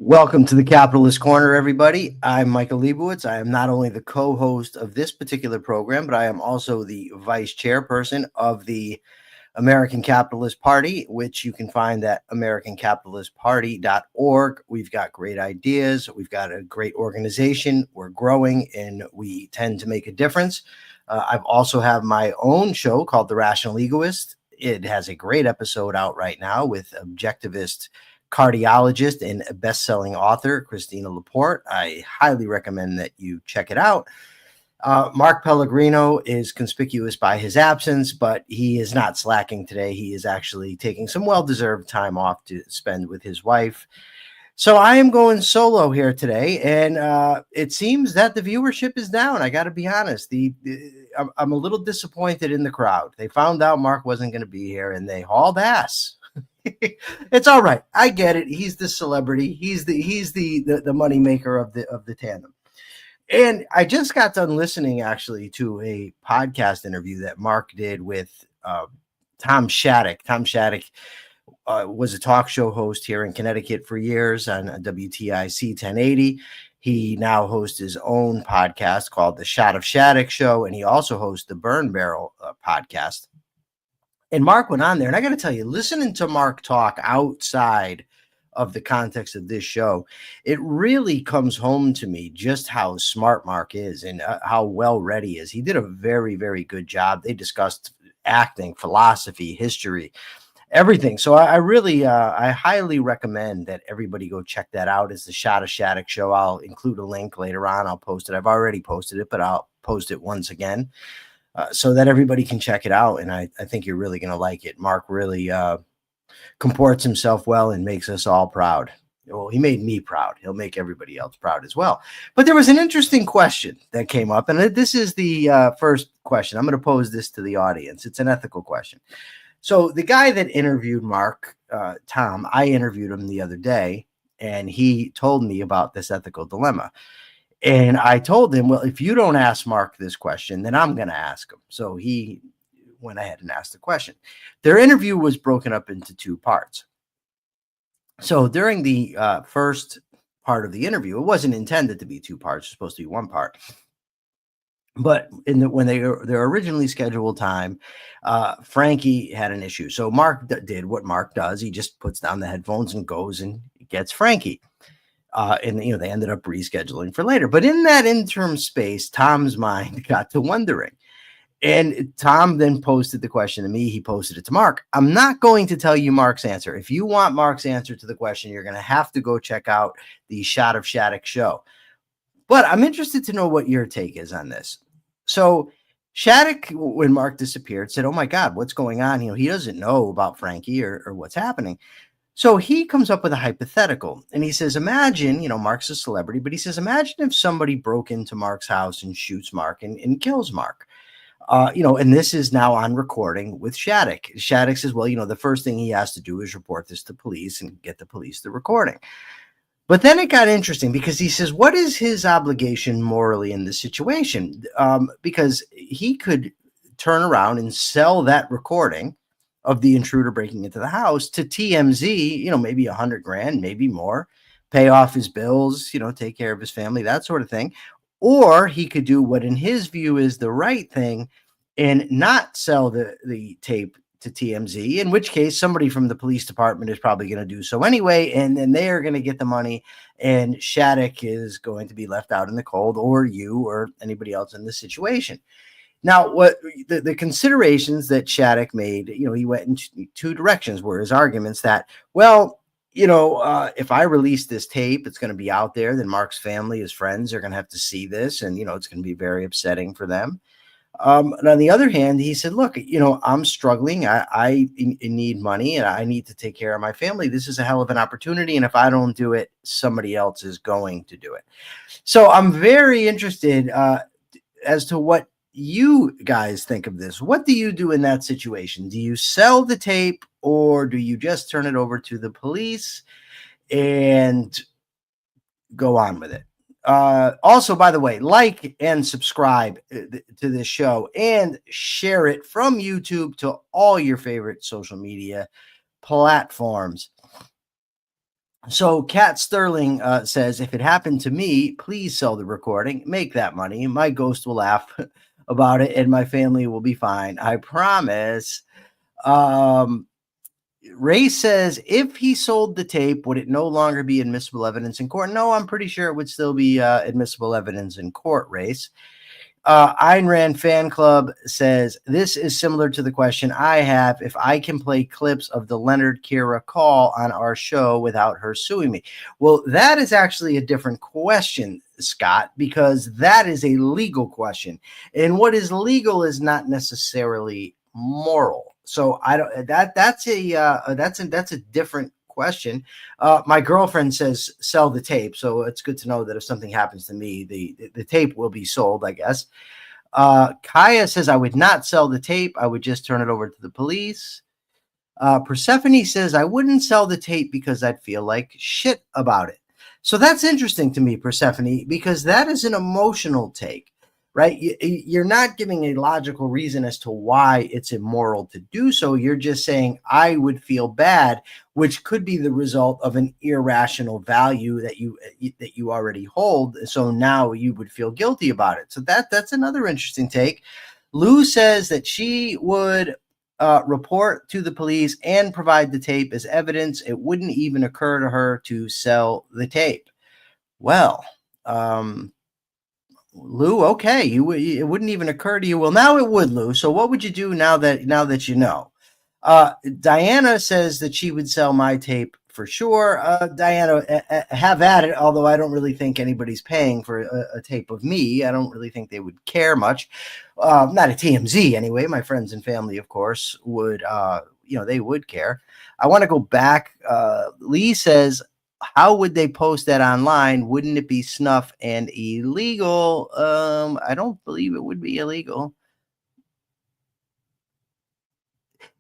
Welcome to the Capitalist Corner, everybody. I'm Michael Liebowitz. I am not only the co-host of this particular program, but I am also the vice chairperson of the American Capitalist Party, which you can find at americancapitalistparty.org. We've got great ideas. We've got a great organization. We're growing and we tend to make a difference. I've also have my own show called The Rational Egoist. It has a great episode out right now with objectivist cardiologist and best-selling author Christina Laporte. I highly recommend that you check it out. Mark Pellegrino is conspicuous by his absence, but he is not slacking today. He is actually taking some well-deserved time off to spend with his wife. So I am going solo here today, and it seems that the viewership is down. I got to be honest. I'm a little disappointed in the crowd. They found out Mark wasn't going to be here, and they hauled ass. It's all right. I get it. He's the celebrity. He's the money maker of the tandem. And I just got done listening actually to a podcast interview that Mark did with Tom Shattuck. Tom Shattuck was a talk show host here in Connecticut for years on WTIC 1080. He now hosts his own podcast called The Shot of Shattuck Show, and he also hosts the Burn Barrel podcast. And Mark went on there, and I got to tell you, listening to Mark talk outside of the context of this show, it really comes home to me just how smart Mark is and how well read he is. He did a very, very good job. They discussed acting, philosophy, history, everything. So I really, I highly recommend that everybody go check that out. It's the Shot of Shattuck Show. I'll include a link later on. I'll post it. I've already posted it, but I'll post it once again. So that everybody can check it out. And I think you're really going to like it. Mark really comports himself well and makes us all proud. Well, he made me proud. He'll make everybody else proud as well. But there was an interesting question that came up. And this is the first question. I'm going to pose this to the audience. It's an ethical question. So the guy that interviewed Mark, Tom, I interviewed him the other day, and he told me about this ethical dilemma. And I told him, well, if you don't ask Mark this question, then I'm going to ask him. So he went ahead and asked the question. Their interview was broken up into two parts. So during the first part of the interview, it wasn't intended to be two parts. It's supposed to be one part. But when their originally scheduled time, Frankie had an issue. So Mark did what Mark does. He just puts down the headphones and goes and gets Frankie. And they ended up rescheduling for later. But in that interim space, Tom's mind got to wondering. And Tom then posted the question to me. He posted it to Mark. I'm not going to tell you Mark's answer. If you want Mark's answer to the question, you're going to have to go check out the Shot of Shattuck show. But I'm interested to know what your take is on this. So Shattuck, when Mark disappeared, said, oh, my God, what's going on? He doesn't know about Frankie or what's happening. So he comes up with a hypothetical, and he says, imagine, Mark's a celebrity, but he says, imagine if somebody broke into Mark's house and shoots Mark and kills Mark, and this is now on recording with Shattuck. Shattuck says, well, the first thing he has to do is report this to police and get the police the recording. But then it got interesting because he says, what is his obligation morally in this situation? Because he could turn around and sell that recording of the intruder breaking into the house to TMZ, maybe $100,000, maybe more, pay off his bills, take care of his family, that sort of thing. Or he could do what in his view is the right thing and not sell the tape to TMZ, in which case somebody from the police department is probably going to do so anyway. And then they are going to get the money and Shattuck is going to be left out in the cold, or you or anybody else in this situation. Now, what the considerations that Shattuck made, he went in two directions were his arguments that, well, if I release this tape, it's going to be out there. Then Mark's family, his friends are going to have to see this. And, it's going to be very upsetting for them. And on the other hand, he said, look, I'm struggling. I need money and I need to take care of my family. This is a hell of an opportunity. And if I don't do it, somebody else is going to do it. So I'm very interested as to what you guys think of this. What do you do in that situation? Do you sell the tape or do you just turn it over to the police and go on with it? Also, by the way, like and subscribe to this show and share it from YouTube to all your favorite social media platforms. So Kat Sterling says, if it happened to me, please sell the recording, make that money. My ghost will laugh about it and my family will be fine. I promise. Ray says, if he sold the tape, would it no longer be admissible evidence in court? No, I'm pretty sure it would still be admissible evidence in court, Race. Ayn Rand Fan Club says, this is similar to the question I have if I can play clips of the Leonard Kira call on our show without her suing me. Well, that is actually a different question, Scott, because that is a legal question. And what is legal is not necessarily moral. So I don't that's a different question. My girlfriend says sell the tape, so it's good to know that if something happens to me, the tape will be sold, I guess. Kaya says I would not sell the tape. I would just turn it over to the police. Persephone says I wouldn't sell the tape because I'd feel like shit about it. So that's interesting to me, Persephone, because that is an emotional take, right? You're not giving a logical reason as to why it's immoral to do so. You're just saying I would feel bad, which could be the result of an irrational value that you already hold. So now you would feel guilty about it. So that's another interesting take. Lou says that she would report to the police and provide the tape as evidence. It wouldn't even occur to her to sell the tape. Well, Lou, okay, it wouldn't even occur to you. Well, now it would, Lou. So what would you do now that you know? Diana says that she would sell my tape for sure. Diana, have at it, although I don't really think anybody's paying for a tape of me. I don't really think they would care much. Not at TMZ anyway. My friends and family, of course, would, they would care. I want to go back. Lee says, how would they post that online? Wouldn't it be snuff and illegal? I don't believe it would be illegal.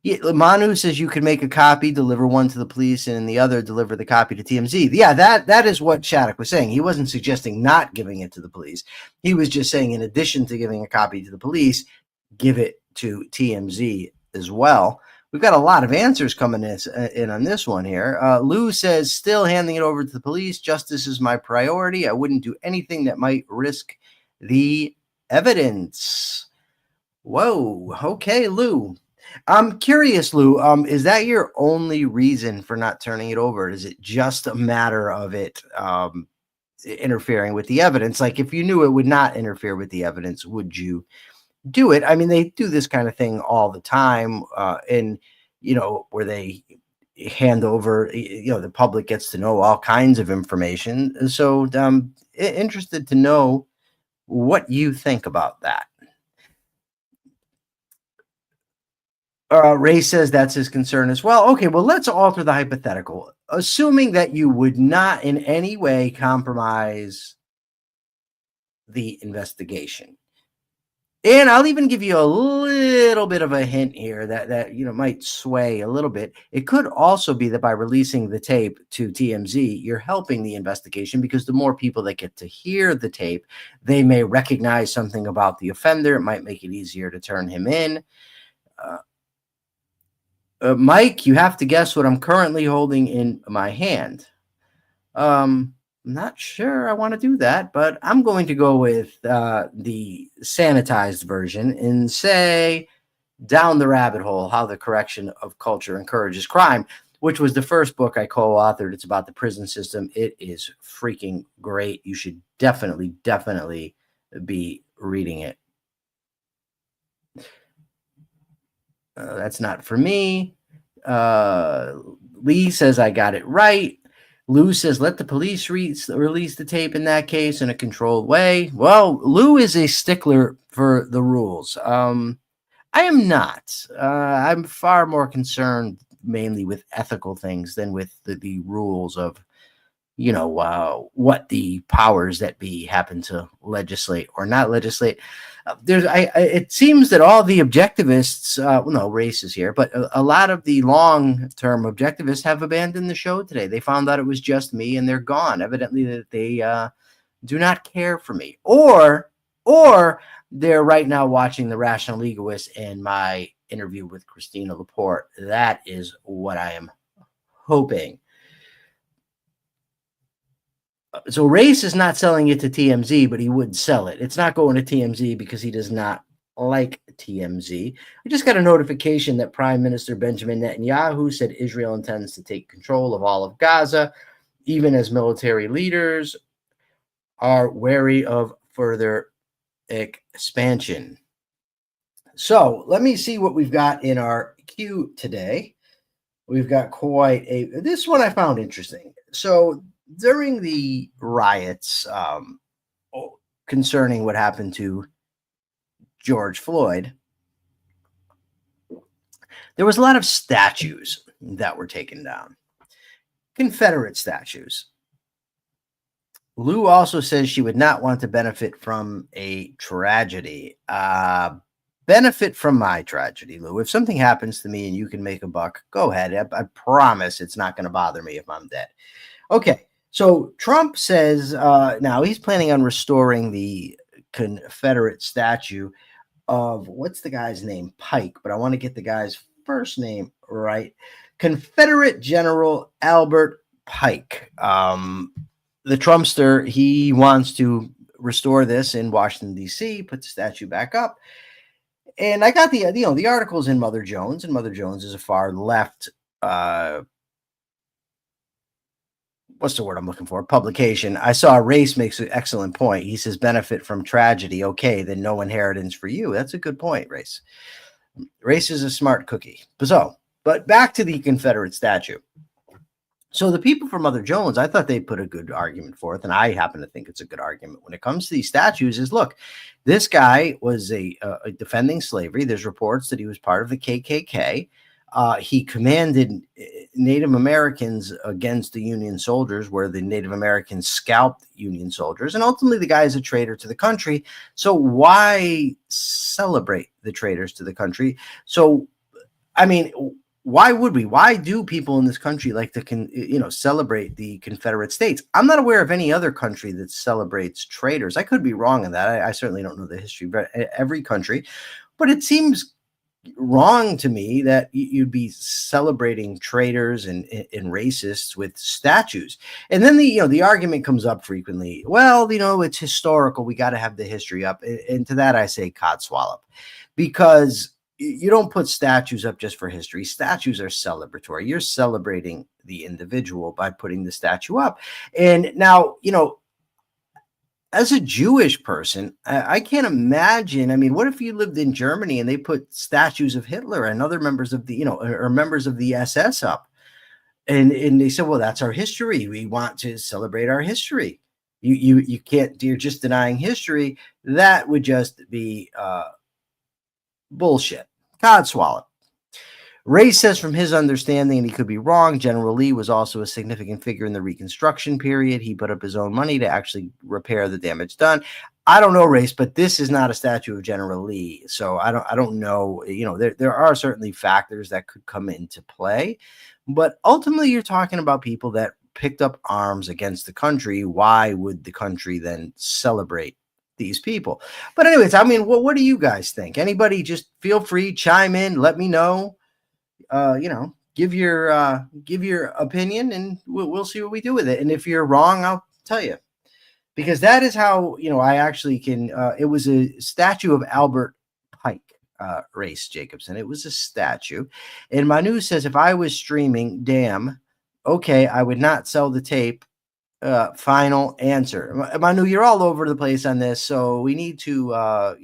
Yeah, Manu says you could make a copy, deliver one to the police, and the other deliver the copy to TMZ. Yeah, that is what Shattuck was saying. He wasn't suggesting not giving it to the police. He was just saying, in addition to giving a copy to the police, give it to TMZ as well. We've got a lot of answers coming in on this one here. Lou says, still handing it over to the police. Justice is my priority. I wouldn't do anything that might risk the evidence. Whoa. Okay, Lou. I'm curious, Lou. Is that your only reason for not turning it over? Is it just a matter of it interfering with the evidence? Like, if you knew it would not interfere with the evidence, would you do it? I mean, they do this kind of thing all the time, and where they hand over, the public gets to know all kinds of information. So, interested to know what you think about that. Ray says that's his concern as well. Okay, well, let's alter the hypothetical. Assuming that you would not in any way compromise the investigation. And I'll even give you a little bit of a hint here that might sway a little bit. It could also be that by releasing the tape to TMZ, you're helping the investigation, because the more people that get to hear the tape, they may recognize something about the offender. It might make it easier to turn him in. Mike, you have to guess what I'm currently holding in my hand. I'm not sure I want to do that, but I'm going to go with the sanitized version and say Down the Rabbit Hole, How the Correction of Culture Encourages Crime, which was the first book I co-authored. It's about the prison system. It is freaking great. You should definitely be reading it. That's not for me. Lee says I got it right. Lou says let the police release the tape in that case in a controlled way. Well, Lou is a stickler for the rules. I am not. I'm far more concerned mainly with ethical things than with the rules of what the powers that be happen to legislate or not legislate. It seems that all the objectivists, race is here, but a lot of the long-term objectivists have abandoned the show today. They found out it was just me and they're gone. Evidently that they do not care for me, or they're right now watching The Rational Egoist and my interview with Christina Laporte. That is what I am hoping. So Race is not selling it to TMZ, but he would sell it. It's not going to TMZ because he does not like TMZ. I just got a notification that Prime Minister Benjamin Netanyahu said Israel intends to take control of all of Gaza, even as military leaders are wary of further expansion. So let me see what we've got in our queue today. We've got this one I found interesting. So during the riots concerning what happened to George Floyd, there was a lot of statues that were taken down, Confederate statues. Lou also says she would not want to benefit from a tragedy. Benefit from my tragedy, Lou. If something happens to me and you can make a buck, go ahead. I promise it's not going to bother me if I'm dead. Okay, so Trump says now he's planning on restoring the Confederate statue of, what's the guy's name? Pike, but I want to get the guy's first name right. Confederate General Albert Pike. The Trumpster, he wants to restore this in Washington, D.C., put the statue back up. And I got the articles in Mother Jones, and Mother Jones is a far left, what's the word I'm looking for? Publication. I saw Race makes an excellent point. He says, benefit from tragedy. Okay, then no inheritance for you. That's a good point, Race. Race is a smart cookie. But back to the Confederate statue. So the people from Mother Jones, I thought they put a good argument forth, and I happen to think it's a good argument when it comes to these statues. Is look, this guy was a defending slavery. There's reports that he was part of the KKK. He commanded Native Americans against the Union soldiers, where the Native Americans scalped Union soldiers, and ultimately the guy is a traitor to the country. So why celebrate the traitors to the country? So, I mean, why would we? Why do people in this country like to, celebrate the Confederate States? I'm not aware of any other country that celebrates traitors. I could be wrong in that. I certainly don't know the history of every country, but it seems wrong to me that you'd be celebrating traitors and racists with statues. And then the argument comes up frequently. Well, it's historical. We got to have the history up. And to that, I say codswallop, because you don't put statues up just for history. Statues are celebratory. You're celebrating the individual by putting the statue up. And now, as a Jewish person, I can't imagine. I mean, what if you lived in Germany and they put statues of Hitler and other members of the, or members of the SS up? And they said, well, that's our history. We want to celebrate our history. You can't, you're just denying history. That would just be bullshit. Codswallop. Ray says from his understanding, and he could be wrong, General Lee was also a significant figure in the Reconstruction period. He put up his own money to actually repair the damage done. I don't know, Race, but this is not a statue of General Lee. So I don't know. There are certainly factors that could come into play, but ultimately you're talking about people that picked up arms against the country. Why would the country then celebrate these people? But anyways, I mean, what do you guys think? Anybody, just feel free, chime in, let me know. Give your opinion, and we'll see what we do with it. And if you're wrong, I'll tell you, because that is how I actually can. It was a statue of Albert Pike, Race Jacobson. It was a statue, and Manu says, if I was streaming, damn, okay, I would not sell the tape. Final answer, Manu. You're all over the place on this, so we need to,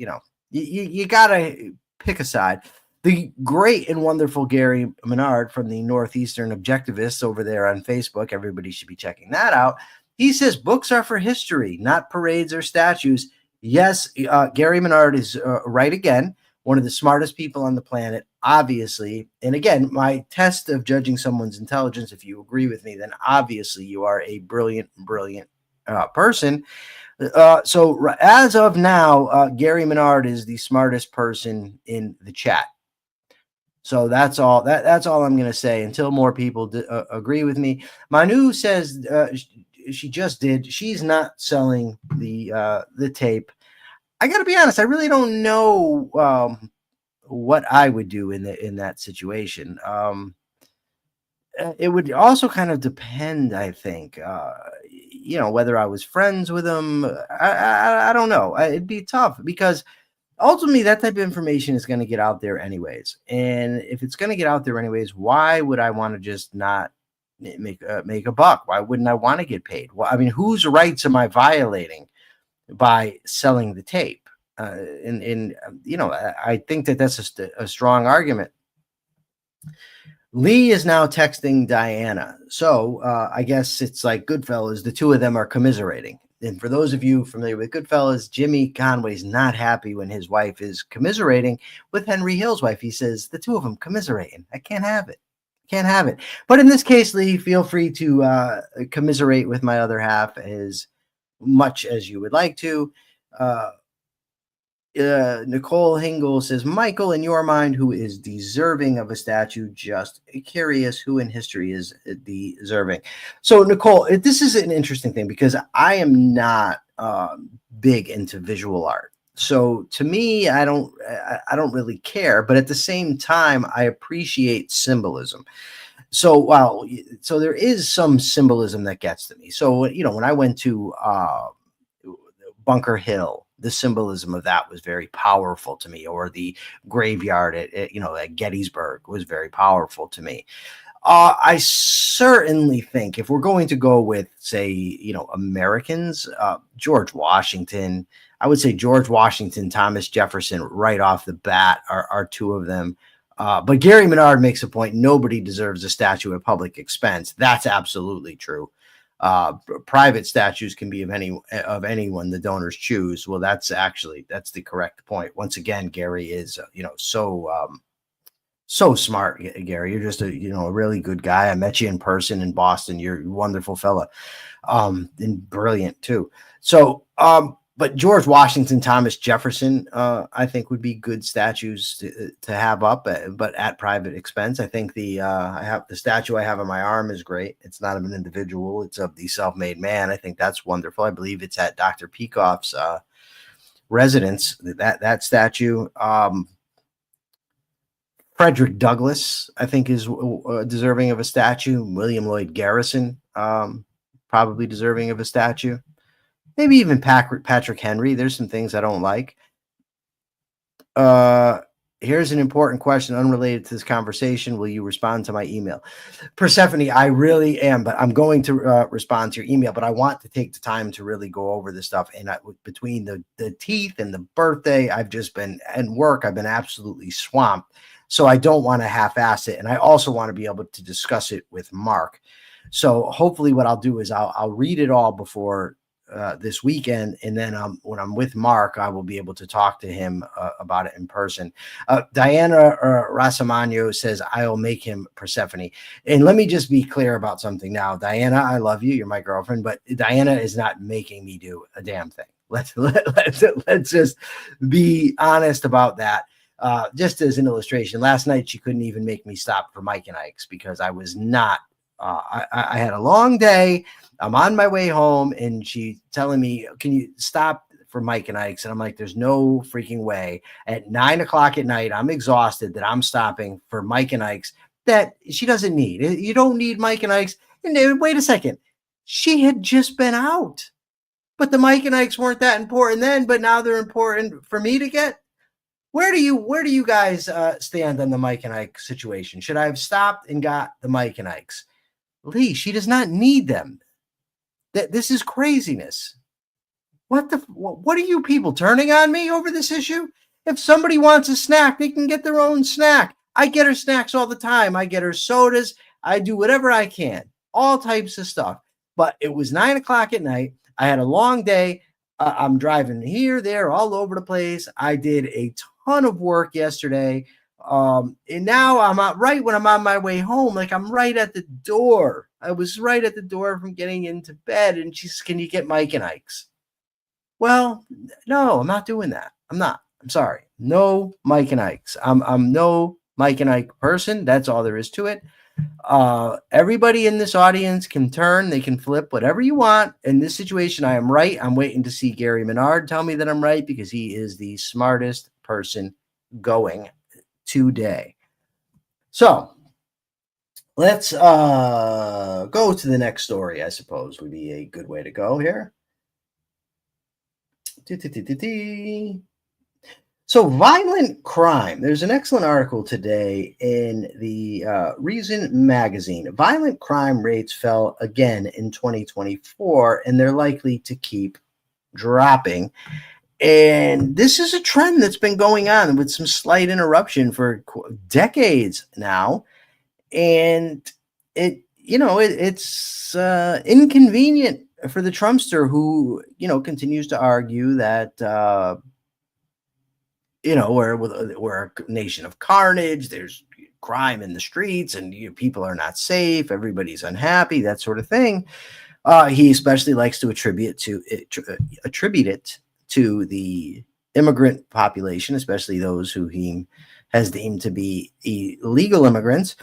you gotta pick a side. The great and wonderful Gary Menard from the Northeastern Objectivists over there on Facebook, everybody should be checking that out. He says books are for history, not parades or statues. Yes, Gary Menard is right again. One of the smartest people on the planet, obviously. And again, my test of judging someone's intelligence, if you agree with me, then obviously you are a brilliant person. So as of now, Gary Menard is the smartest person in the chat. So that's all. That's all I'm going to say until more people agree with me. Manu says she just did. She's not selling the tape. I got to be honest. I really don't know what I would do in that situation. It would also kind of depend, I think. whether I was friends with him, I don't know. It'd be tough because ultimately that type of information is going to get out there anyways. And if it's going to get out there anyways, why would I want to just not make a buck? Why wouldn't I want to get paid? Well, I mean, whose rights am I violating by selling the tape? I think that that's a strong argument. Lee is now texting Diana. So I guess it's like Goodfellas. The two of them are commiserating. And for those of you familiar with Goodfellas, Jimmy Conway's not happy when his wife is commiserating with Henry Hill's wife. He says, the two of them commiserating. I can't have it. Can't have it. But in this case, Lee, feel free to commiserate with my other half as much as you would like to. Nicole Hingle says, Michael, in your mind, who is deserving of a statue? Just curious who in history is deserving. So, Nicole, this is an interesting thing because I am not big into visual art. So to me, I don't really care. But at the same time, I appreciate symbolism. So, so there is some symbolism that gets to me. So, when I went to Bunker Hill, the symbolism of that was very powerful to me, or the graveyard at Gettysburg was very powerful to me. I certainly think if we're going to go with, say, Americans, George Washington, I would say George Washington, Thomas Jefferson, right off the bat are two of them. But Gary Menard makes a point. Nobody deserves a statue at public expense. That's absolutely true. Private statues can be of anyone the donors choose. Well, that's the correct point. Once again, Gary is, so smart, Gary. You're just a really good guy. I met you in person in Boston. You're a wonderful fella, and brilliant too. So, but George Washington, Thomas Jefferson, I think would be good statues to have up, but at private expense. I think the statue I have on my arm is great. It's not of an individual; it's of the self-made man. I think that's wonderful. I believe it's at Dr. Peikoff's residence. That statue. Frederick Douglass, I think, is deserving of a statue. William Lloyd Garrison, probably deserving of a statue. Maybe even Patrick Henry. There's some things I don't like. Here's an important question unrelated to this conversation. Will you respond to my email? Persephone, I really am, but I'm going to respond to your email, but I want to take the time to really go over this stuff. And between the teeth and the birthday, I've just been, and work, I've been absolutely swamped. So I don't want to half-ass it. And I also want to be able to discuss it with Mark. So hopefully what I'll do is I'll read it all before this weekend. And then when I'm with Mark, I will be able to talk to him about it in person. Diana Rasamano says, I'll make him Persephone. And let me just be clear about something now. Diana, I love you. You're my girlfriend, but Diana is not making me do a damn thing. Let's just be honest about that. Just as an illustration, last night she couldn't even make me stop for Mike and Ike's because I was not. I had a long day. I'm on my way home, and she telling me, "Can you stop for Mike and Ike's?" And I'm like, "There's no freaking way." At 9 o'clock at night, I'm exhausted that I'm stopping for Mike and Ike's that she doesn't need. You don't need Mike and Ike's. And wait a second, she had just been out, but the Mike and Ike's weren't that important then. But now they're important for me to get. Where do you guys stand on the Mike and Ike situation? Should I have stopped and got the Mike and Ike's? Lee, she does not need them. This is craziness. What are you people turning on me over this issue? If somebody wants a snack, they can get their own snack. I get her snacks all the time. I get her sodas. I do whatever I can, all types of stuff. But it was 9 o'clock at night. I had a long day. I'm driving here, there, all over the place. I did a ton of work yesterday. And now I'm out right when I'm on my way home. Like I'm right at the door. I was right at the door from getting into bed. And she says, "Can you get Mike and Ike's?" Well, no, I'm not doing that. I'm not. I'm sorry. No Mike and Ike's. I'm no Mike and Ike person. That's all there is to it. Everybody in this audience can turn, they can flip, whatever you want. In this situation, I am right. I'm waiting to see Gary Menard tell me that I'm right because he is the smartest person going today. So Let's go to the next story, I suppose would be a good way to go here. So, violent crime. There's an excellent article today in the Reason magazine. Violent crime rates fell again in 2024, and they're likely to keep dropping. And this is a trend that's been going on with some slight interruption for decades now. And it's inconvenient for the Trumpster who, continues to argue that, we're a nation of carnage. There's crime in the streets, and people are not safe. Everybody's unhappy, that sort of thing. He especially likes to attribute it to the immigrant population, especially those who he has deemed to be illegal immigrants.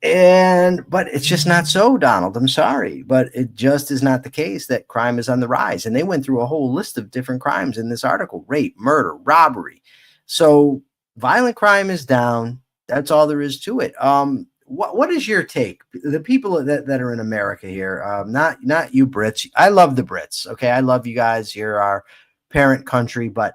But it's just not so, Donald. I'm sorry, but it just is not the case that crime is on the rise. And they went through a whole list of different crimes in this article: rape, murder, robbery. So violent crime is down. That's all there is to it. What is your take? The people that are in America here, not you Brits. I love the Brits. Okay, I love you guys. You're our parent country, but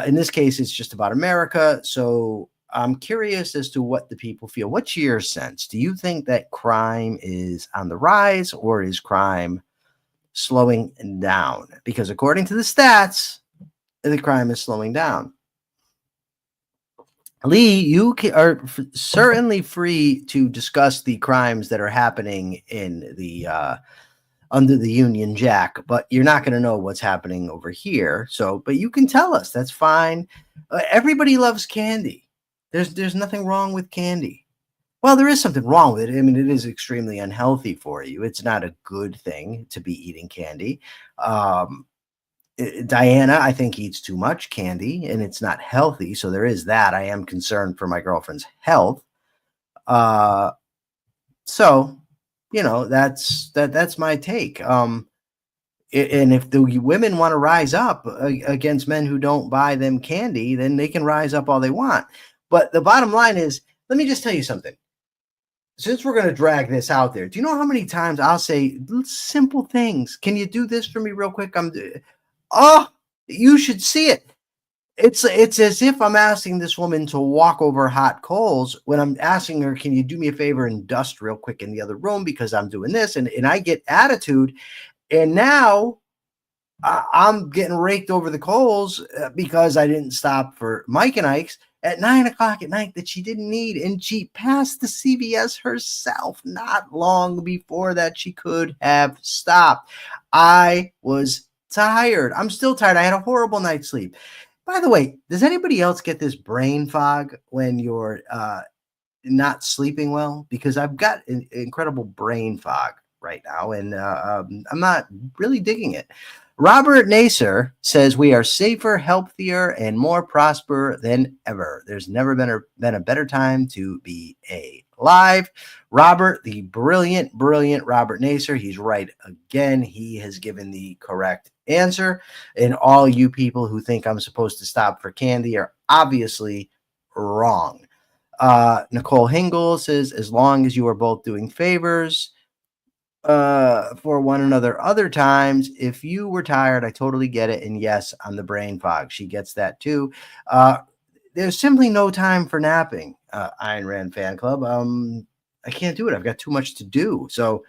in this case, it's just about America. So I'm curious as to what the people feel. What's your sense? Do you think that crime is on the rise, or is crime slowing down? Because according to the stats, the crime is slowing down. Lee, you are certainly free to discuss the crimes that are happening in the under the Union Jack, but you're not going to know what's happening over here. So, but you can tell us. That's fine. Everybody loves candy. There's nothing wrong with candy. Well, there is something wrong with it. I mean, it is extremely unhealthy for you. It's not a good thing to be eating candy. Diana, I think, eats too much candy, and it's not healthy. So there is that. I am concerned for my girlfriend's health. So, that's my take. And if the women want to rise up against men who don't buy them candy, then they can rise up all they want. But the bottom line is, let me just tell you something. Since we're going to drag this out there, do you know how many times I'll say simple things? Can you do this for me real quick? Oh, you should see it. It's as if I'm asking this woman to walk over hot coals when I'm asking her, can you do me a favor and dust real quick in the other room because I'm doing this? And I get attitude. And now I'm getting raked over the coals because I didn't stop for Mike and Ike's at 9:00 at night that she didn't need. And she passed the CVS herself not long before that. She could have stopped. I was tired. I'm still tired. I had a horrible night's sleep. By the way, does anybody else get this brain fog when you're not sleeping well? Because I've got an incredible brain fog right now, and I'm not really digging it. Robert Nasser says we are safer, healthier, and more prosper than ever. There's never been a better time to be alive. Robert, the brilliant Robert Nasser, he's right again. He has given the correct answer. And all you people who think I'm supposed to stop for candy are obviously wrong. Nicole Hingle says, as long as you are both doing favors for one another other times. If you were tired, I totally get it. And yes, I'm the brain fog. She gets that too. There's simply no time for napping, Ayn Rand fan club. I can't do it. I've got too much to do. So,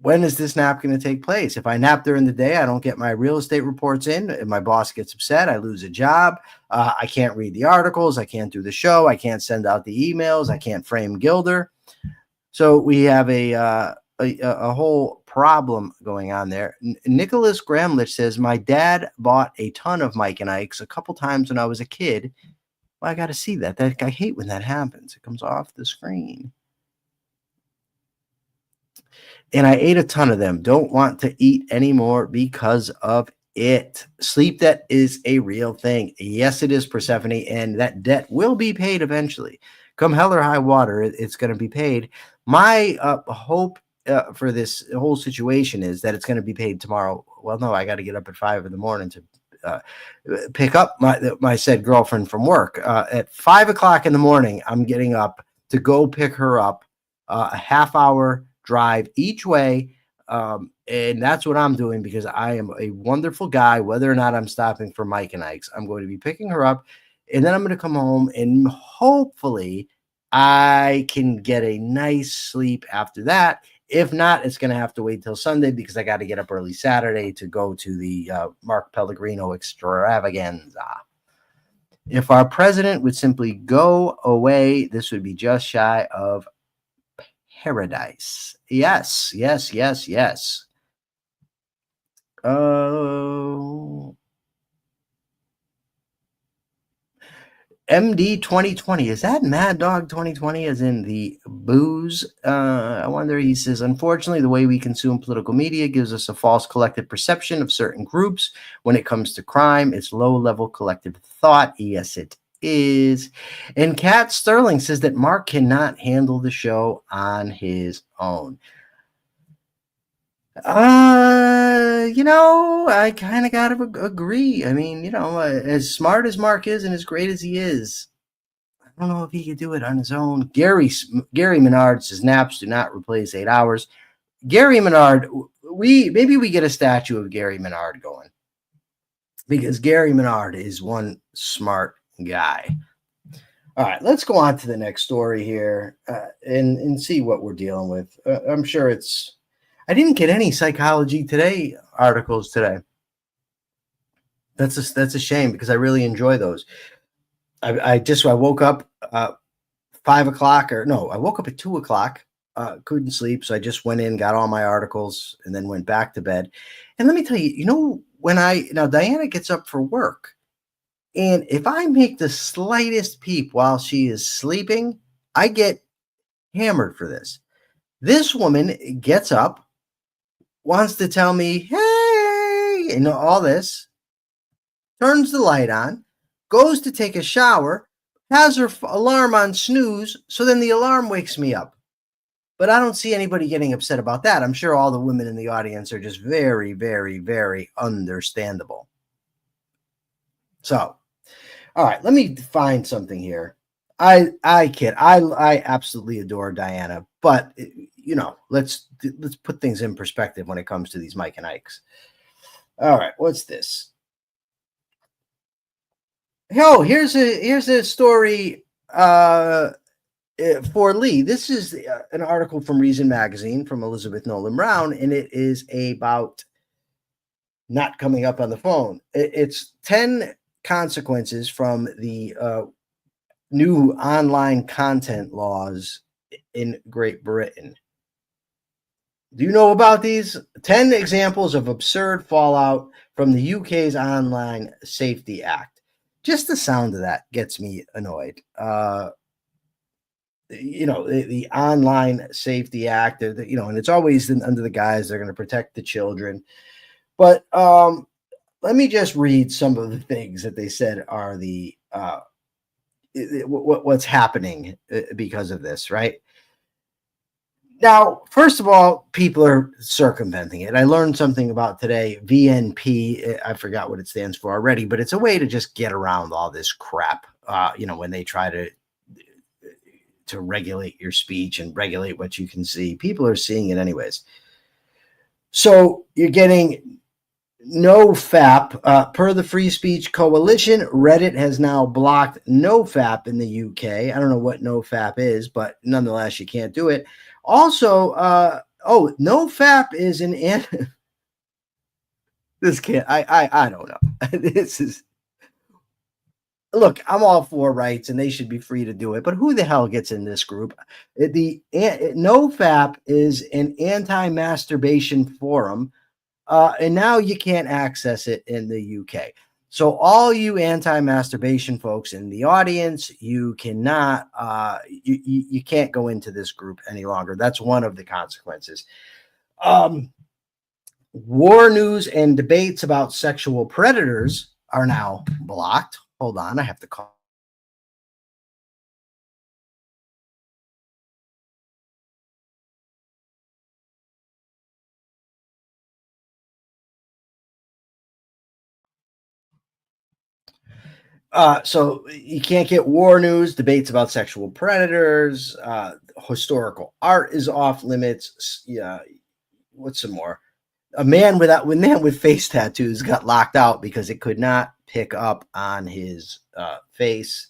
when is this nap going to take place? If I nap during the day, I don't get my real estate reports in. If my boss gets upset, I lose a job. I can't read the articles. I can't do the show. I can't send out the emails. I can't frame Gilder. So we have a whole problem going on there. Nicholas Gramlich says, my dad bought a ton of Mike and Ike's a couple times when I was a kid. Well, I got to see that. I hate when that happens. It comes off the screen. And I ate a ton of them. Don't want to eat anymore because of it. Sleep debt is a real thing. Yes, it is, Persephone, and that debt will be paid eventually. Come hell or high water, it's going to be paid. My hope for this whole situation is that it's going to be paid tomorrow. Well, no, I got to get up at 5 a.m. to pick up my said girlfriend from work. At 5 o'clock in the morning, I'm getting up to go pick her up, a half-hour drive each way. And that's what I'm doing because I am a wonderful guy. Whether or not I'm stopping for Mike and Ike's, I'm going to be picking her up, and then I'm going to come home and hopefully I can get a nice sleep after that. If not, it's going to have to wait till Sunday because I got to get up early Saturday to go to the Mark Pellegrino extravaganza. If our president would simply go away, this would be just shy of paradise. Yes, yes, yes, yes. Oh, MD 2020. Is that Mad Dog 2020 as in the booze? I wonder. He says, unfortunately, the way we consume political media gives us a false collective perception of certain groups. When it comes to crime, it's low-level collective thought. Yes, it is. And Kat Sterling says that Mark cannot handle the show on his own. I kind of gotta agree. I mean, as smart as Mark is and as great as he is, I don't know if he could do it on his own. Gary Menard says naps do not replace 8 hours. Gary Menard, maybe we get a statue of Gary Menard going because Gary Menard is one smart guy. All right, let's go on to the next story here and see what we're dealing with. I'm sure I didn't get any Psychology Today articles today. That's a shame because I really enjoy those. I woke up 5 o'clock I woke up at 2 o'clock. Couldn't sleep, so I just went in, got all my articles, and then went back to bed. And let me tell you, now Diana gets up for work, and if I make the slightest peep while she is sleeping, I get hammered for this. This woman gets up, wants to tell me, hey, all this, turns the light on, goes to take a shower, has her alarm on snooze, so then the alarm wakes me up. But I don't see anybody getting upset about that. I'm sure all the women in the audience are just very, very, very understandable. So, all right, let me find something here. I kid. I absolutely adore Diana, but let's put things in perspective when it comes to these Mike and Ikes. All right, what's this? Here's a story for Lee. This is an article from Reason Magazine from Elizabeth Nolan Brown, and it is about not coming up on the phone. It's 10 consequences from the new online content laws in Great Britain. Do you know about these? 10 examples of absurd fallout from the UK's Online Safety Act. Just the sound of that gets me annoyed. The Online Safety Act, and it's always under the guise they're going to protect the children. But let me just read some of the things that they said are the what's happening because of this, right? Now, first of all, people are circumventing it. I learned something about today, VNP. I forgot what it stands for already, but it's a way to just get around all this crap. When they try to regulate your speech and regulate what you can see, people are seeing it anyways. So you're getting NoFap. Per the Free Speech Coalition, Reddit has now blocked NoFap in the UK. I don't know what NoFap is, but nonetheless, you can't do it. Also, NoFap is an this can't. I don't know. This is. Look, I'm all for rights, and they should be free to do it. But who the hell gets in this group? NoFap is an anti-masturbation forum. And now you can't access it in the UK. So all you anti-masturbation folks in the audience, you cannot, you can't go into this group any longer. That's one of the consequences. War news and debates about sexual predators are now blocked. Hold on, I have to call. So you can't get war news, debates about sexual predators, historical art is off limits. Yeah, what's some more? A man with face tattoos got locked out because it could not pick up on his face.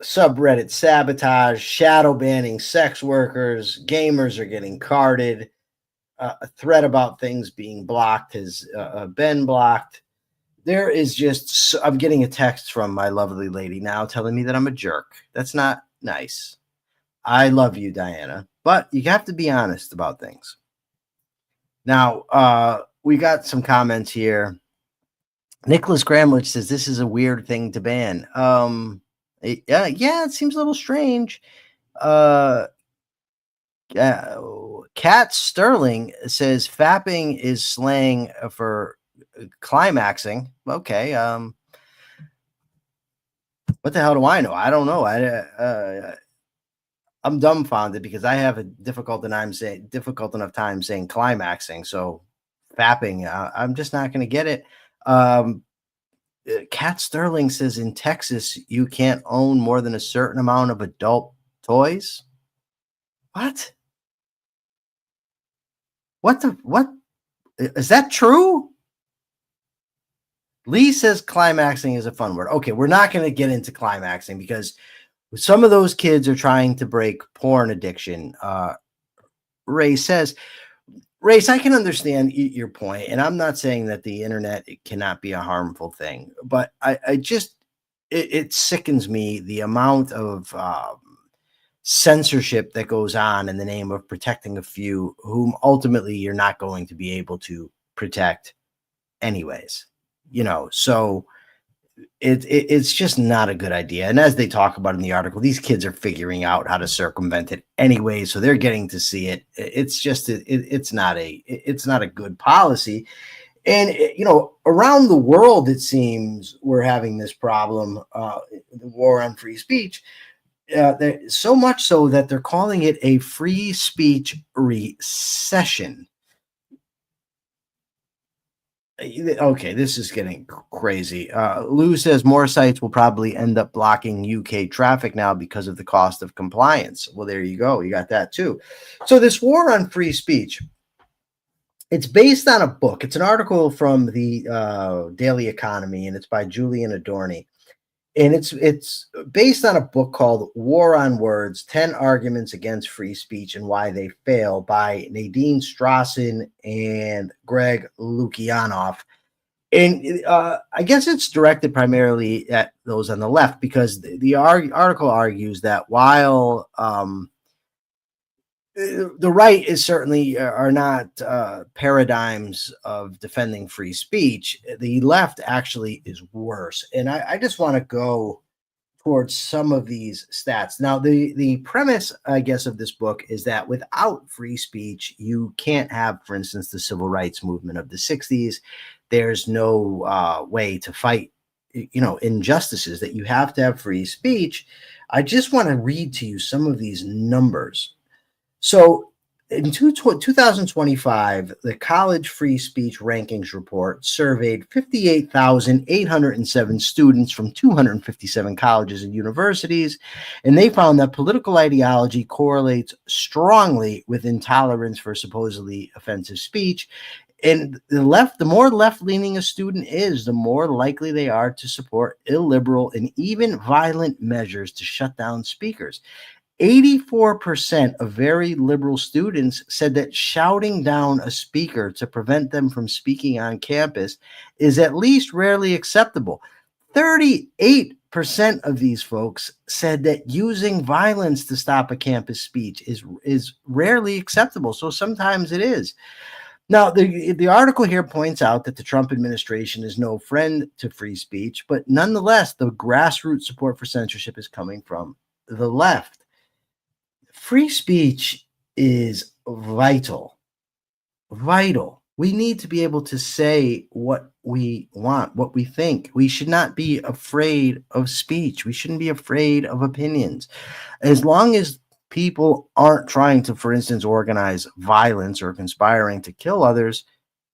Subreddit sabotage, shadow banning sex workers, gamers are getting carded. A thread about things being blocked has been blocked. There is just, I'm getting a text from my lovely lady now telling me that I'm a jerk. That's not nice. I love you, Diana, but you have to be honest about things. Now, we got some comments here. Nicholas Gramlich says this is a weird thing to ban. Yeah, it seems a little strange. Kat Sterling says fapping is slang for climaxing. Okay. What the hell do I know? I don't know. I'm dumbfounded because I have a difficult enough time saying climaxing. So fapping, I'm just not going to get it. Kat Sterling says in Texas you can't own more than a certain amount of adult toys. What? What is that true? Lee says climaxing is a fun word. Okay, we're not going to get into climaxing because some of those kids are trying to break porn addiction. Ray says, Race, I can understand your point, and I'm not saying that the internet cannot be a harmful thing, but I just it sickens me the amount of censorship that goes on in the name of protecting a few whom ultimately you're not going to be able to protect anyways. So it's just not a good idea. And as they talk about in the article, these kids are figuring out how to circumvent it anyway, so they're getting to see it. It's just it's not a good policy. And around the world, it seems we're having this problem, the war on free speech. So much so that they're calling it a free speech recession. Okay, this is getting crazy. Lou says more sites will probably end up blocking UK traffic now because of the cost of compliance. Well, there you go. You got that too. So this war on free speech, it's based on a book. It's an article from the Daily Economy, and it's by Julian Adorni. And it's based on a book called War on Words, 10 Arguments Against Free Speech and Why They Fail by Nadine Strassen and Greg Lukianoff. And I guess it's directed primarily at those on the left because the article argues that while the right is certainly are not paradigms of defending free speech, the left actually is worse. And I just want to go towards some of these stats. Now, the premise, I guess, of this book is that without free speech, you can't have, for instance, the civil rights movement of the 60s. There's no way to fight, injustices, that you have to have free speech. I just want to read to you some of these numbers. So in 2025, the College Free Speech Rankings Report surveyed 58,807 students from 257 colleges and universities, and they found that political ideology correlates strongly with intolerance for supposedly offensive speech. And the more left-leaning a student is, the more likely they are to support illiberal and even violent measures to shut down speakers. 84% of very liberal students said that shouting down a speaker to prevent them from speaking on campus is at least rarely acceptable. 38% of these folks said that using violence to stop a campus speech is rarely acceptable. So sometimes it is. Now, the article here points out that the Trump administration is no friend to free speech, but nonetheless, the grassroots support for censorship is coming from the left. Free speech is vital. We need to be able to say what we want, what we think. We should not be afraid of speech. We shouldn't be afraid of opinions. As long as people aren't trying to, for instance, organize violence or conspiring to kill others,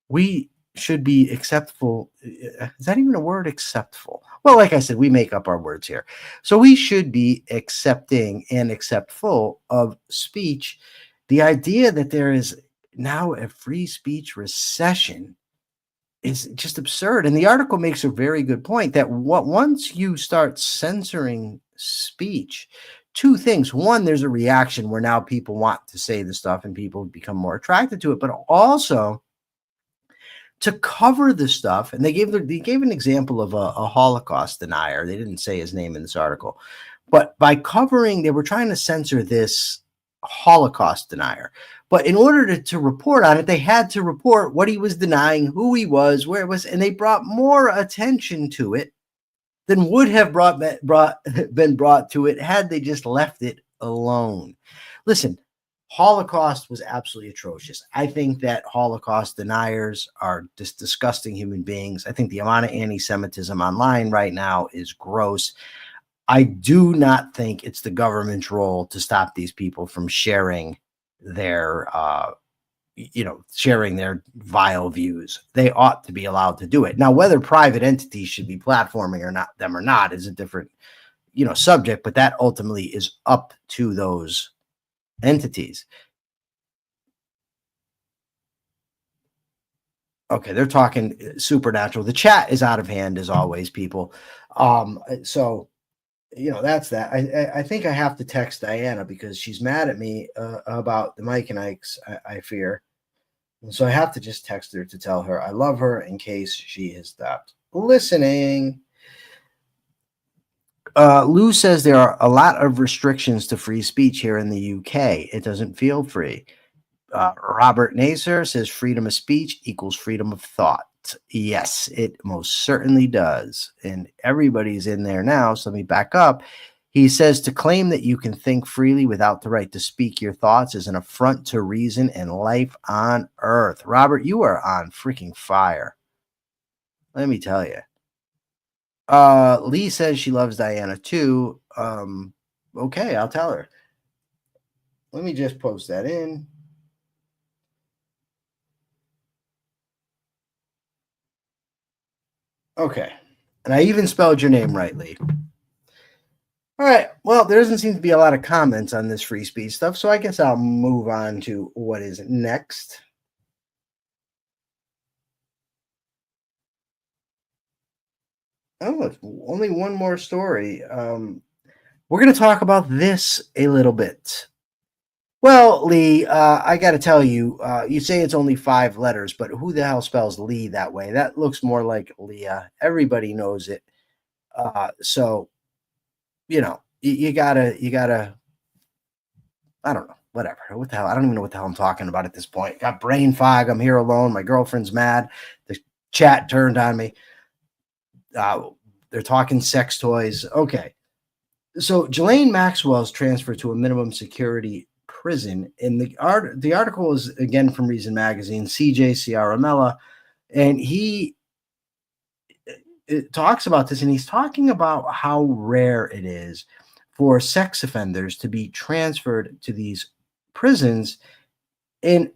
we should be acceptable. Is that even a word, acceptable? Well, like I said, we make up our words here. So we should be accepting and acceptful of speech. The idea that there is now a free speech recession is just absurd. And the article makes a very good point that once you start censoring speech, two things. One, there's a reaction where now people want to say the stuff and people become more attracted to it, but also to cover the stuff. And they gave an example of a Holocaust denier. They didn't say his name in this article, but by covering, they were trying to censor this Holocaust denier. But in order to report on it, they had to report what he was denying, who he was, where it was, and they brought more attention to it than would have been brought to it had they just left it alone. Listen, Holocaust was absolutely atrocious. I think that Holocaust deniers are just disgusting human beings. I think the amount of anti-Semitism online right now is gross. I do not think it's the government's role to stop these people from sharing their sharing their vile views. They ought to be allowed to do it. Now, whether private entities should be platforming or not is a different subject, but that ultimately is up to those entities. Okay, they're talking supernatural. The chat is out of hand as always, people. So that's that. I think I have to text Diana because she's mad at me about the Mike and Ike's, I fear. And so I have to just text her to tell her I love her in case she has stopped listening. Lou says there are a lot of restrictions to free speech here in the UK. It doesn't feel free. Robert Nasser says freedom of speech equals freedom of thought. Yes, it most certainly does. And everybody's in there now. So let me back up. He says to claim that you can think freely without the right to speak your thoughts is an affront to reason and life on earth. Robert, you are on freaking fire. Let me tell you. Lee says she loves Diana too. Okay, I'll tell her. Let me just post that in. Okay. And I even spelled your name right, Lee. All right. Well, there doesn't seem to be a lot of comments on this free speech stuff, so I guess I'll move on to what is next. Oh, it's only one more story. We're going to talk about this a little bit. Well, Lee, I got to tell you, you say it's only 5 letters, but who the hell spells Lee that way? That looks more like Leah. Everybody knows it. So, you gotta, I don't know, whatever. What the hell? I don't even know what the hell I'm talking about at this point. Got brain fog. I'm here alone. My girlfriend's mad. The chat turned on me. They're talking sex toys. Okay. So Ghislaine Maxwell is transferred to a minimum security prison. And the article is again from Reason Magazine, CJ Ciaramella, and he talks about this, and he's talking about how rare it is for sex offenders to be transferred to these prisons. And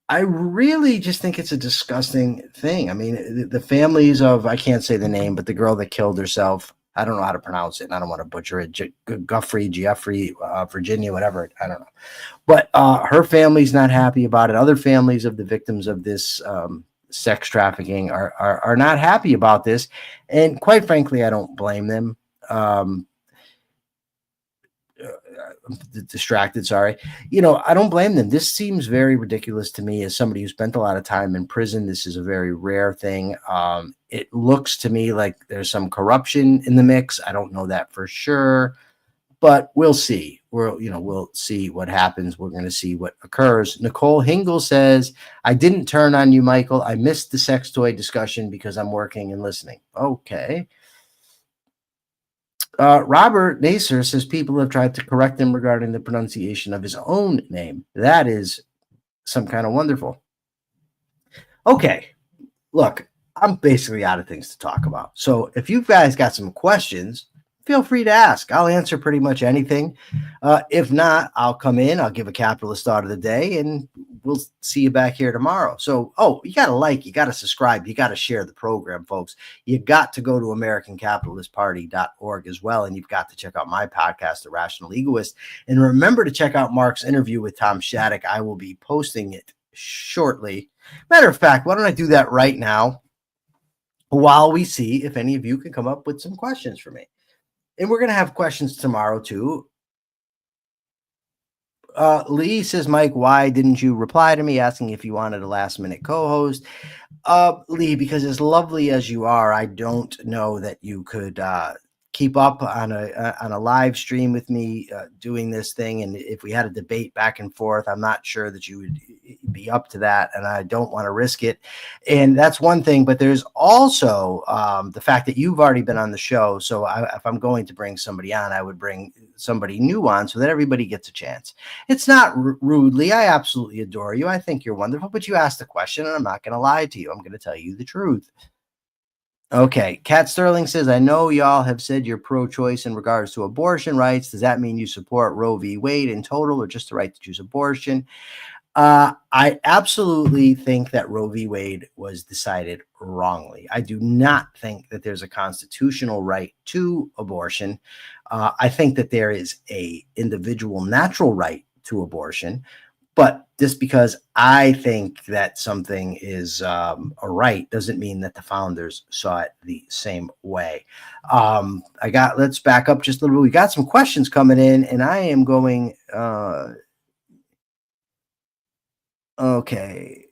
I really just think it's a disgusting thing. I mean, the families of, I can't say the name, but the girl that killed herself, I don't know how to pronounce it, and I don't want to butcher it. Jeffrey, Virginia, whatever. I don't know. But her family's not happy about it. Other families of the victims of this sex trafficking are not happy about this. And quite frankly, I don't blame them. Distracted, sorry. I don't blame them. This seems very ridiculous to me as somebody who spent a lot of time in prison. This is a very rare thing. It looks to me like there's some corruption in the mix. I don't know that for sure, but we'll see. We'll see what happens. We're going to see what occurs. Nicole Hingle says, I didn't turn on you, Michael. I missed the sex toy discussion because I'm working and listening. Okay. Robert Nasser says people have tried to correct him regarding the pronunciation of his own name. That is some kind of wonderful. Okay, look, I'm basically out of things to talk about. So if you guys got some questions, feel free to ask. I'll answer pretty much anything. If not, I'll come in, I'll give a capitalist thought of the day, and we'll see you back here tomorrow. So, oh, you got to like, you got to subscribe, you got to share the program, folks. You got to go to AmericanCapitalistParty.org as well. And you've got to check out my podcast, The Rational Egoist. And remember to check out Mark's interview with Tom Shattuck. I will be posting it shortly. Matter of fact, why don't I do that right now while we see if any of you can come up with some questions for me. And we're going to have questions tomorrow too. Lee says, Mike, why didn't you reply to me asking if you wanted a last minute co-host? Lee, because as lovely as you are, I don't know that you could keep up on a live stream with me doing this thing. And if we had a debate back and forth, I'm not sure that you would be up to that. And I don't want to risk it. And that's one thing. But there's also the fact that you've already been on the show. So if I'm going to bring somebody on, I would bring somebody new on so that everybody gets a chance. It's not rudely. I absolutely adore you. I think you're wonderful. But you asked the question, and I'm not going to lie to you. I'm going to tell you the truth. Okay, Kat Sterling says, I know y'all have said you're pro-choice in regards to abortion rights. Does that mean you support Roe v. Wade in total or just the right to choose abortion? I absolutely think that Roe v. Wade was decided wrongly. I do not think that there's a constitutional right to abortion. I think that there is a individual natural right to abortion. But just because I think that something is a right doesn't mean that the founders saw it the same way. Let's back up just a little bit. We got some questions coming in, and I am going. Okay.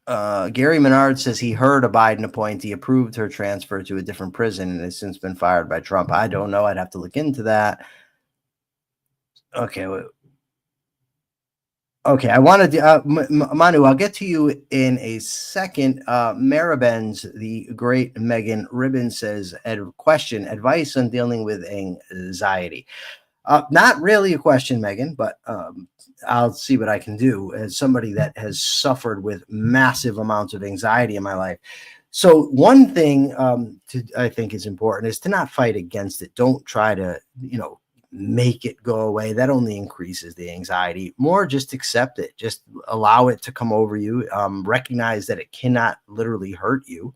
Gary Menard says he heard a Biden appointee approved her transfer to a different prison and has since been fired by Trump. I don't know. I'd have to look into that. Okay. Okay. I wanted to, Manu, I'll get to you in a second. Maribens, the great Megan Ribbon says, question, advice on dealing with anxiety. Not really a question, Megan, but I'll see what I can do as somebody that has suffered with massive amounts of anxiety in my life. So one thing I think is important is to not fight against it. Don't try to, make it go away. That only increases the anxiety. More just accept it. Just allow it to come over you. Recognize that it cannot literally hurt you.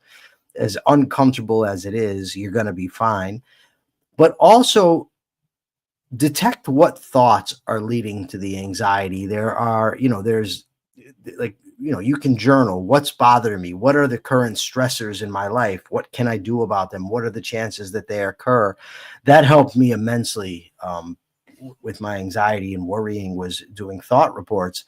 As uncomfortable as it is, you're going to be fine. But also detect what thoughts are leading to the anxiety. There are, there's like, you can journal what's bothering me. What are the current stressors in my life? What can I do about them? What are the chances that they occur? That helped me immensely with my anxiety and worrying, was doing thought reports.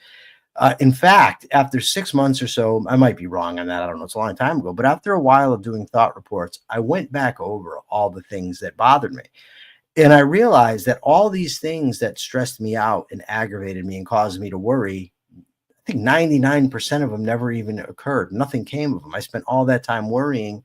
In fact, after 6 months or so, I might be wrong on that. I don't know. It's a long time ago, but after a while of doing thought reports, I went back over all the things that bothered me. And I realized that all these things that stressed me out and aggravated me and caused me to worry, I think 99% of them never even occurred. Nothing came of them. I spent all that time worrying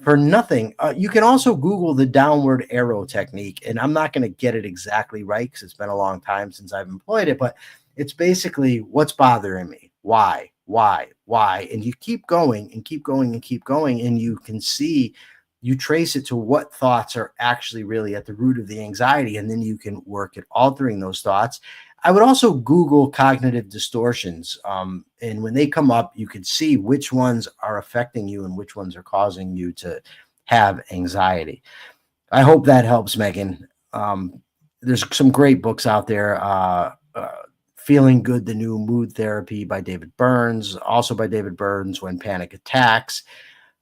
for nothing. You can also Google the downward arrow technique, and I'm not going to get it exactly right because it's been a long time since I've employed it, but it's basically what's bothering me, why, and you keep going and keep going and keep going, and you can see, you trace it to what thoughts are actually really at the root of the anxiety, and then you can work at altering those thoughts. I would also Google cognitive distortions. And when they come up, you can see which ones are affecting you and which ones are causing you to have anxiety. I hope that helps, Megan. There's some great books out there. Feeling Good, the New Mood Therapy by David Burns, also by David Burns, When Panic Attacks,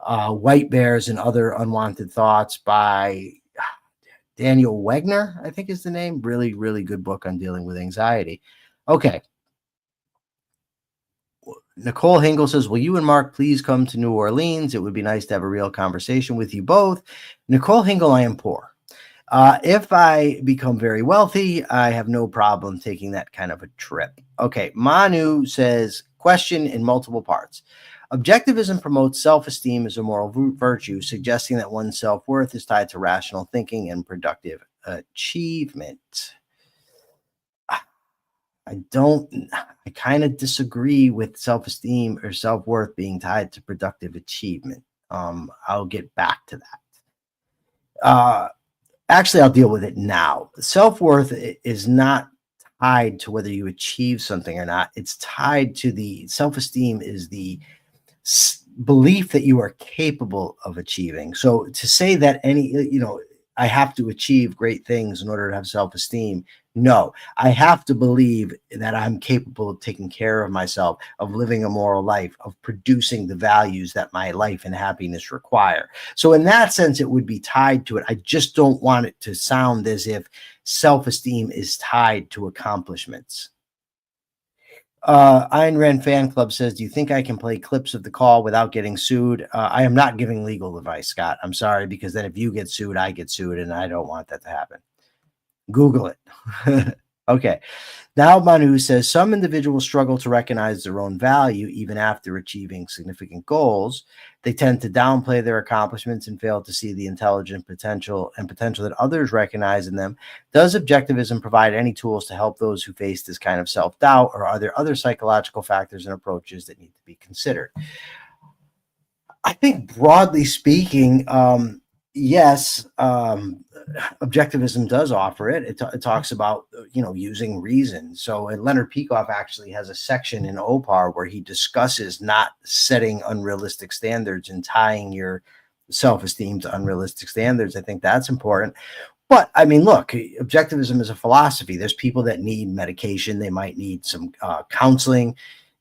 White Bears and Other Unwanted Thoughts by Daniel Wegner, I think is the name. Really, really good book on dealing with anxiety. Okay. Nicole Hingle says, will you and Mark please come to New Orleans? It would be nice to have a real conversation with you both. Nicole Hingle, I am poor. If I become very wealthy, I have no problem taking that kind of a trip. Okay. Manu says, question in multiple parts. Objectivism promotes self-esteem as a moral virtue, suggesting that one's self-worth is tied to rational thinking and productive achievement. I kind of disagree with self-esteem or self-worth being tied to productive achievement. I'll get back to that. Actually, I'll deal with it now. Self-worth is not tied to whether you achieve something or not. It's tied to the self-esteem is the belief that you are capable of achieving. So to say that I have to achieve great things in order to have self-esteem, no, I have to believe that I'm capable of taking care of myself, of living a moral life, of producing the values that my life and happiness require. So in that sense, it would be tied to it. I just don't want it to sound as if self-esteem is tied to accomplishments. Ayn Rand Fan Club says, do you think I can play clips of the call without getting sued? I am not giving legal advice, Scott. I'm sorry, because then if you get sued, I get sued, and I don't want that to happen. Google it. Okay. Now Manu says, some individuals struggle to recognize their own value even after achieving significant goals. They tend to downplay their accomplishments and fail to see the intelligent potential that others recognize in them. Does objectivism provide any tools to help those who face this kind of self-doubt, or are there other psychological factors and approaches that need to be considered? I think broadly speaking, yes, objectivism does offer it. It talks about, using reason. So Leonard Peikoff actually has a section in OPAR where he discusses not setting unrealistic standards and tying your self-esteem to unrealistic standards. I think that's important. But I mean, look, objectivism is a philosophy. There's people that need medication. They might need some counseling.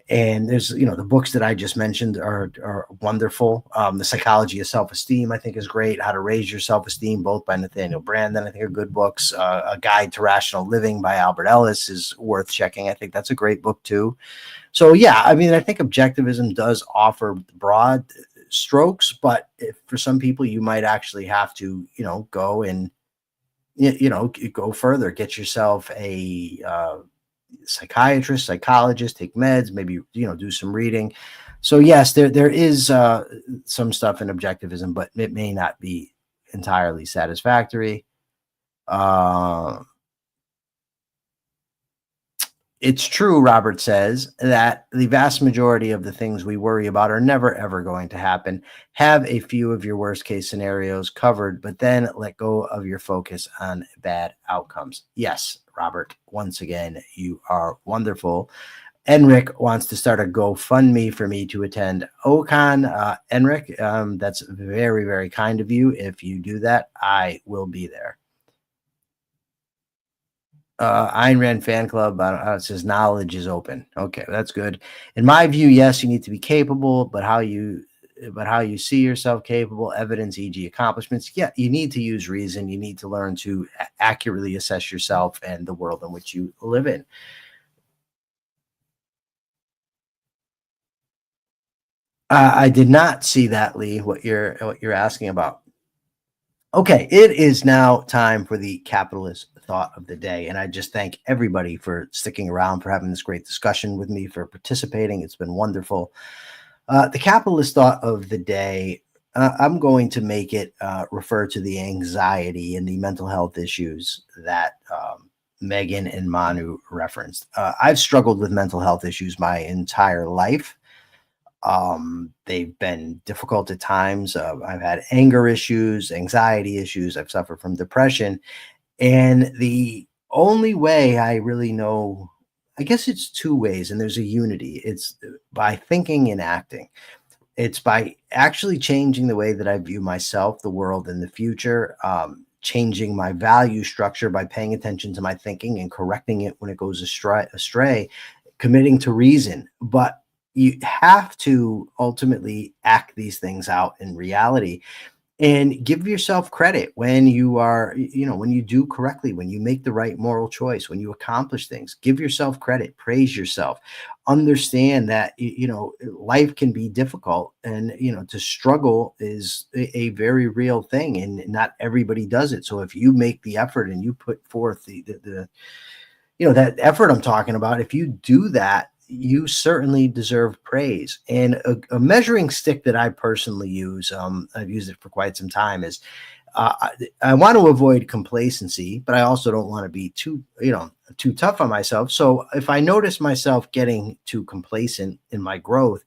And there's, the books that I just mentioned are wonderful. The Psychology of Self-Esteem, I think, is great. How to Raise Your Self-Esteem, both by Nathaniel Branden, I think, are good books. A Guide to Rational Living by Albert Ellis is worth checking. I think that's a great book too. So yeah, I mean, I think objectivism does offer broad strokes, but for some people, you might actually have to, go and, go further, get yourself a psychiatrist, psychologist, take meds, maybe, do some reading. So yes, there is some stuff in objectivism, but it may not be entirely satisfactory. It's true, Robert says, that the vast majority of the things we worry about are never, ever going to happen. Have a few of your worst case scenarios covered, but then let go of your focus on bad outcomes. Yes, Robert, once again, you are wonderful. Enric wants to start a GoFundMe for me to attend OCON. Enric, that's very, very kind of you. If you do that, I will be there. Ayn Rand Fan Club says knowledge is open. Okay, that's good. In my view, yes, you need to be capable, but how you see yourself capable, evidence, e.g., accomplishments. Yeah, you need to use reason. You need to learn to accurately assess yourself and the world in which you live in. I did not see that, Lee. What you're asking about. Okay, it is now time for the capitalist thought of the day. And I just thank everybody for sticking around, for having this great discussion with me, for participating. It's been wonderful. The capitalist thought of the day, I'm going to make it refer to the anxiety and the mental health issues that Megan and Manu referenced. I've struggled with mental health issues my entire life. They've been difficult at times. I've had anger issues, anxiety issues. I've suffered from depression. And the only way I really know, I guess it's two ways, and there's a unity. It's by thinking and acting. It's by actually changing the way that I view myself, the world, and the future, changing my value structure by paying attention to my thinking and correcting it when it goes astray, committing to reason. But you have to ultimately act these things out in reality and give yourself credit when you are, when you do correctly, when you make the right moral choice, when you accomplish things. Give yourself credit, praise yourself, understand that, life can be difficult, and, to struggle is a very real thing, and not everybody does it. So if you make the effort and you put forth the that effort I'm talking about, if you do that, you certainly deserve praise. And a measuring stick that I personally use, I've used it for quite some time, is I want to avoid complacency, but I also don't want to be too tough on myself. So if I notice myself getting too complacent in my growth,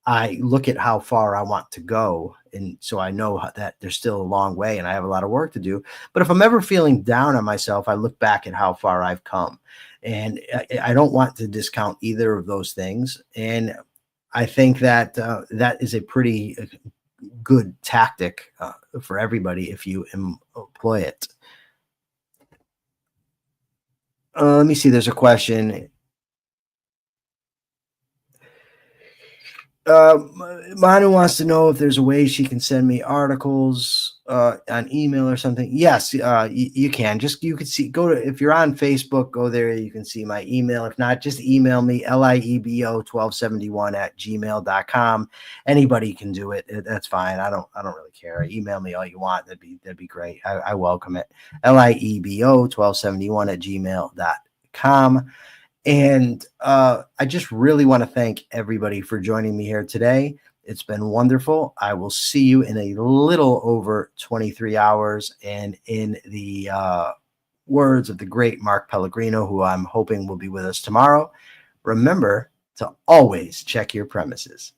I look at how far I want to go. And so I know that there's still a long way and I have a lot of work to do. But if I'm ever feeling down on myself, I look back at how far I've come. And I don't want to discount either of those things. And I think that that is a pretty good tactic for everybody if you employ it. Let me see. There's a question. Manu wants to know if there's a way she can send me articles on email or something. Yes, you can. Just you can see. Go to if you're on Facebook, go there. You can see my email. If not, just email me liebo1271@gmail.com. Anybody can do it. That's fine. I don't really care. Email me all you want. That'd be great. I welcome it. liebo1271@gmail.com. And I just really want to thank everybody for joining me here today. It's been wonderful. I will see you in a little over 23 hours. And in the words of the great Mark Pellegrino, who I'm hoping will be with us tomorrow, remember to always check your premises.